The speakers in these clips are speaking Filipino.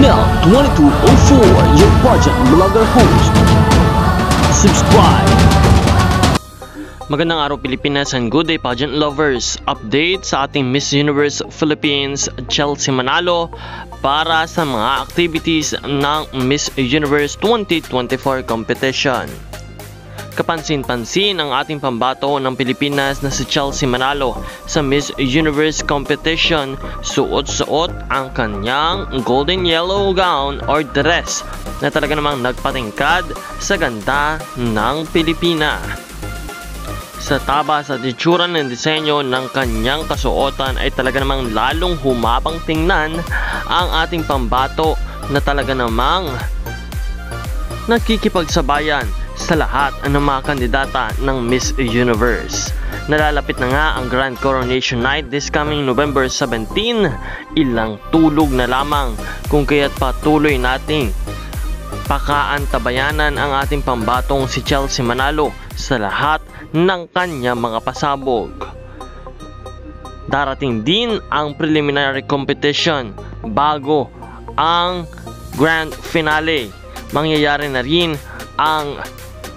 Nel 2204, your pageant vlogger host. Subscribe! Magandang araw Pilipinas and good day pageant lovers. Update sa ating Miss Universe Philippines Chelsea Manalo para sa mga activities ng Miss Universe 2024 competition. Kapansin-pansin ang ating pambato ng Pilipinas na si Chelsea Manalo sa Miss Universe competition. Suot-suot ang kanyang golden yellow gown or dress na talaga namang nagpatingkad sa ganda ng Pilipina. Sa taba sa itsura ng disenyo ng kanyang kasuotan ay talaga namang lalong humabang tingnan ang ating pambato na talaga namang nakikipagsabayan sa lahat ng mga kandidata ng Miss Universe. Nalalapit na nga ang Grand Coronation Night this coming November 17. Ilang tulog na lamang kung kaya't patuloy nating pakaantabayanan ang ating pambatong si Chelsea Manalo sa lahat ng kanya mga pasabog. Darating din ang preliminary competition bago ang grand finale. Mangyayari na rin ang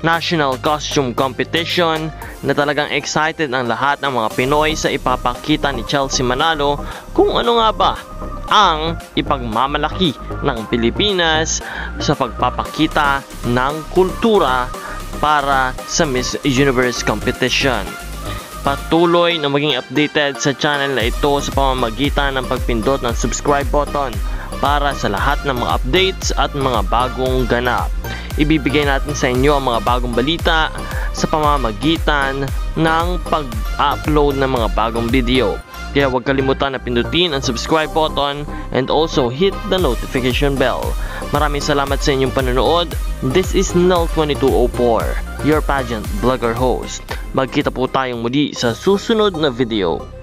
National Costume Competition na talagang excited ang lahat ng mga Pinoy sa ipapakita ni Chelsea Manalo kung ano nga ba ang ipagmamalaki ng Pilipinas sa pagpapakita ng kultura para sa Miss Universe competition. Patuloy na maging updated sa channel na ito sa pamamagitan ng pagpindot ng subscribe button para sa lahat ng mga updates at mga bagong ganap. Ibibigay natin sa inyo ang mga bagong balita sa pamamagitan ng pag-upload ng mga bagong video. Kaya huwag kalimutan na pindutin ang subscribe button and also hit the notification bell. Maraming salamat sa inyong panonood. This is Nel 2204, your pageant vlogger host. Magkita po tayong muli sa susunod na video.